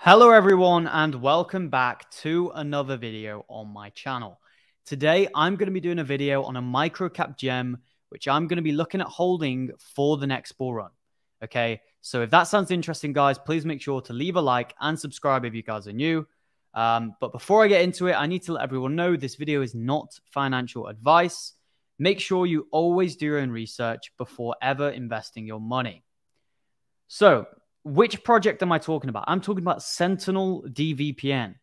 Hello everyone and welcome back to another video on my channel. Today I'm going to be doing a video on a microcap gem which I'm going to be looking at holding for the next bull run. Okay, so if that sounds interesting guys, please make sure to leave a like and subscribe if you guys are new. But before I get into it, I need to let everyone know this video is not financial advice. Make sure you always do your own research before ever investing your money. So, which project am I talking about? I'm talking about Sentinel DVPN.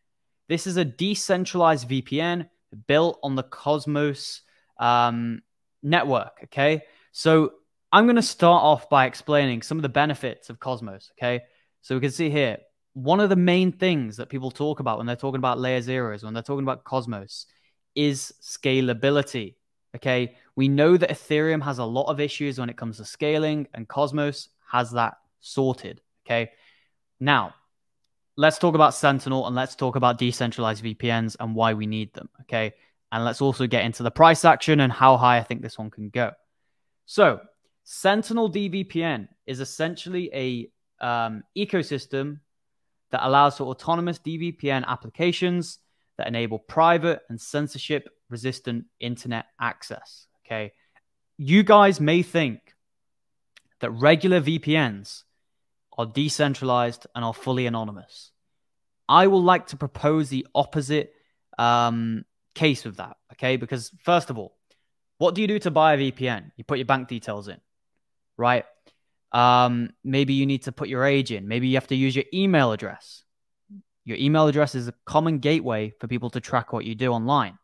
This is a decentralized VPN built on the Cosmos network, okay? So I'm going to start off by explaining some of the benefits of Cosmos, okay? So we can see here, one of the main things that people talk about when they're talking about layer zeros, when they're talking about Cosmos, is scalability, okay? We know that Ethereum has a lot of issues when it comes to scaling, and Cosmos has that sorted. Okay, now let's talk about Sentinel and let's talk about decentralized VPNs and why we need them. Okay, and let's also get into the price action and how high I think this one can go. So, Sentinel DVPN is essentially a ecosystem that allows for autonomous DVPN applications that enable private and censorship-resistant internet access. Okay, you guys may think that regular VPNs are decentralized and are fully anonymous. I will like to propose the opposite case with that, okay? Because first of all, what do you do to buy a VPN? You put your bank details in, right? Maybe you need to put your age in. Maybe you have to use your email address. Your email address is a common gateway for people to track what you do online.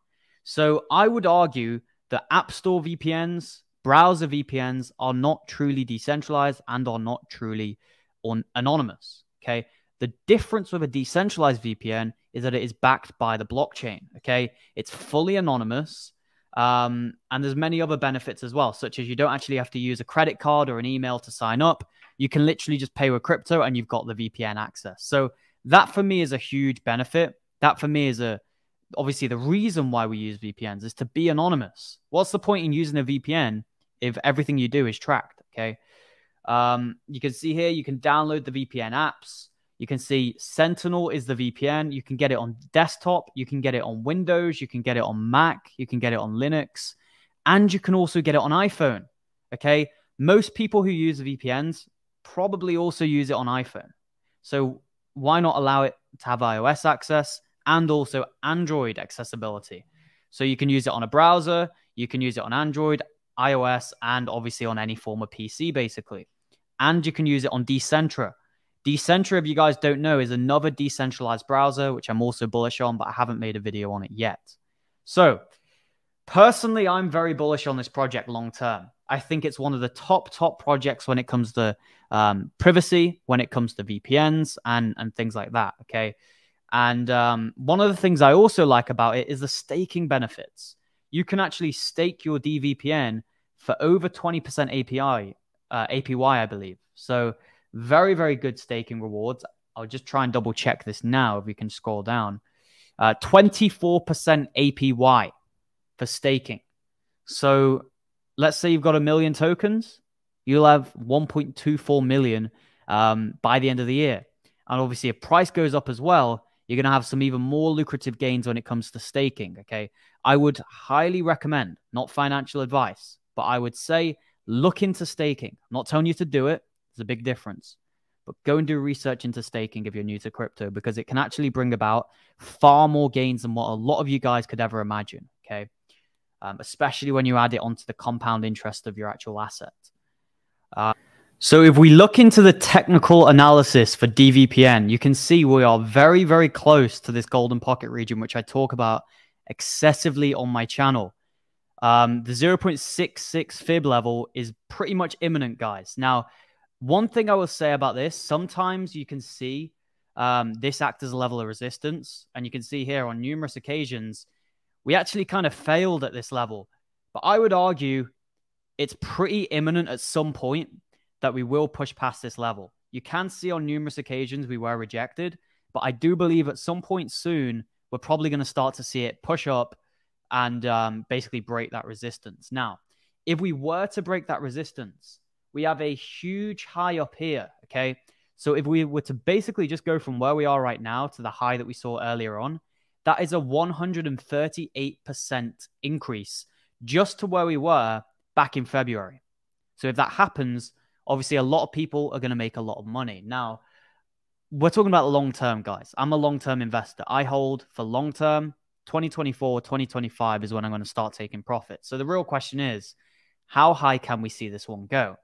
So I would argue that App Store VPNs, browser VPNs are not truly decentralized and are not truly anonymous, okay? The difference with a decentralized VPN is that it is backed by the blockchain, okay? It's fully anonymous, and there's many other benefits as well, such as you don't actually have to use a credit card or an email to sign up. You can literally just pay with crypto and you've got the VPN access. So that for me is a huge benefit. That for me is obviously the reason why we use VPNs is to be anonymous. What's the point in using a VPN if everything you do is tracked, okay? You can see here, you can download the VPN apps. You can see Sentinel is the VPN. You can get it on desktop. You can get it on Windows. You can get it on Mac. You can get it on Linux. And you can also get it on iPhone, okay? Most people who use VPNs probably also use it on iPhone. So why not allow it to have iOS access and also Android accessibility? So you can use it on a browser. You can use it on Android, iOS, and obviously on any form of PC, basically. And you can use it on Decentra. Decentra, if you guys don't know, is another decentralized browser, which I'm also bullish on, but I haven't made a video on it yet. So, personally, I'm very bullish on this project long term. I think it's one of the top projects when it comes to privacy, when it comes to VPNs and things like that, okay? And one of the things I also like about it is the staking benefits. You can actually stake your DVPN for over 20% APY, I believe. So very, very good staking rewards. I'll just try and double check this now if we can scroll down. 24% APY for staking. So let's say you've got 1 million tokens. You'll have 1.24 million by the end of the year. And obviously if price goes up as well, you're going to have some even more lucrative gains when it comes to staking, okay? I would highly recommend, not financial advice, but I would say look into staking. I'm not telling you to do it. There's a big difference. But go and do research into staking if you're new to crypto because it can actually bring about far more gains than what a lot of you guys could ever imagine, okay? Especially when you add it onto the compound interest of your actual asset. So if we look into the technical analysis for DVPN, you can see we are very, very close to this golden pocket region, which I talk about excessively on my channel. The 0.66 fib level is pretty much imminent, guys. Now, one thing I will say about this, sometimes you can see this act as a level of resistance. And you can see here on numerous occasions, we actually kind of failed at this level. But I would argue it's pretty imminent at some point that we will push past this level. You can see on numerous occasions we were rejected. But I do believe at some point soon, we're probably going to start to see it push up and basically break that resistance. Now, if we were to break that resistance, we have a huge high up here, okay? So if we were to basically just go from where we are right now to the high that we saw earlier on, that is a 138% increase just to where we were back in February. So if that happens, obviously a lot of people are going to make a lot of money. Now, we're talking about long-term, guys. I'm a long-term investor. I hold for long-term. 2024, 2025 is when I'm going to start taking profit. So the real question is, how high can we see this one go?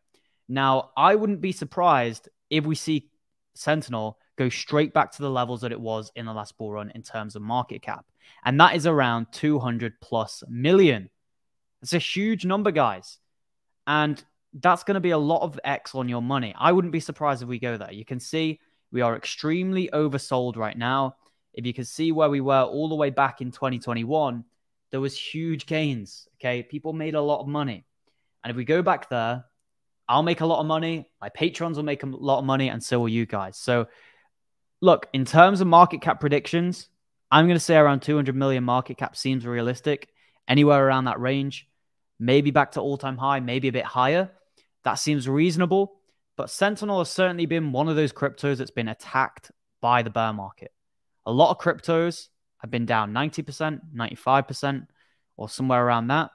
Now, I wouldn't be surprised if we see Sentinel go straight back to the levels that it was in the last bull run in terms of market cap. And that is around 200 plus million. It's a huge number, guys. And that's going to be a lot of X on your money. I wouldn't be surprised if we go there. You can see we are extremely oversold right now. If you can see where we were all the way back in 2021, there was huge gains, okay? People made a lot of money. And if we go back there, I'll make a lot of money. My patrons will make a lot of money, and so will you guys. So, look, in terms of market cap predictions, I'm going to say around 200 million market cap seems realistic. Anywhere around that range, maybe back to all-time high, maybe a bit higher. That seems reasonable. But Sentinel has certainly been one of those cryptos that's been attacked by the bear market. A lot of cryptos have been down 90%, 95%, or somewhere around that.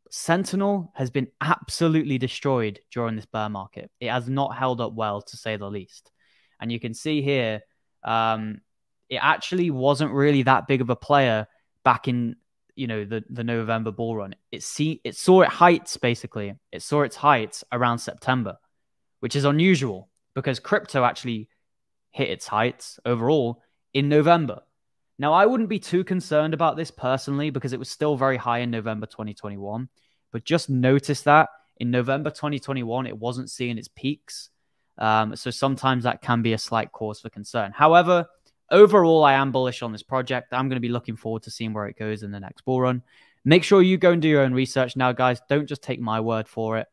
But Sentinel has been absolutely destroyed during this bear market. It has not held up well, to say the least. And you can see here, it actually wasn't really that big of a player back in, the November bull run. It saw its heights, basically. It saw its heights around September, which is unusual because crypto actually hit its heights overall in November. Now, I wouldn't be too concerned about this personally because it was still very high in November 2021. But just notice that in November 2021, it wasn't seeing its peaks. So sometimes that can be a slight cause for concern. However, overall, I am bullish on this project. I'm going to be looking forward to seeing where it goes in the next bull run. Make sure you go and do your own research now, guys. Don't just take my word for it.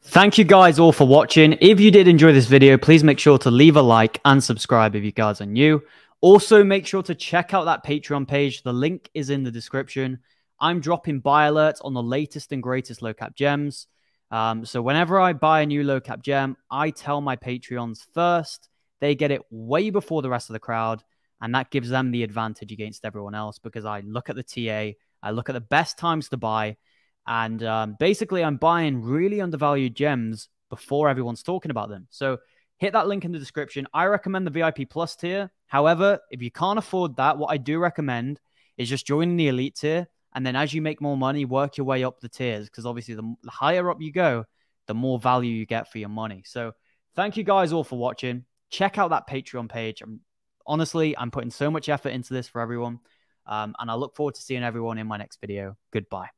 Thank you guys all for watching. If you did enjoy this video, please make sure to leave a like and subscribe if you guys are new. Also, make sure to check out that Patreon page. The link is in the description. I'm dropping buy alerts on the latest and greatest low cap gems. So whenever I buy a new low cap gem, I tell my Patreons first. They get it way before the rest of the crowd. And that gives them the advantage against everyone else because I look at the TA. I look at the best times to buy. And basically, I'm buying really undervalued gems before everyone's talking about them. So hit that link in the description. I recommend the VIP Plus tier. However, if you can't afford that, what I do recommend is just joining the Elite tier. And then as you make more money, work your way up the tiers. Because obviously, the higher up you go, the more value you get for your money. So thank you guys all for watching. Check out that Patreon page. Honestly, I'm putting so much effort into this for everyone. And I look forward to seeing everyone in my next video. Goodbye.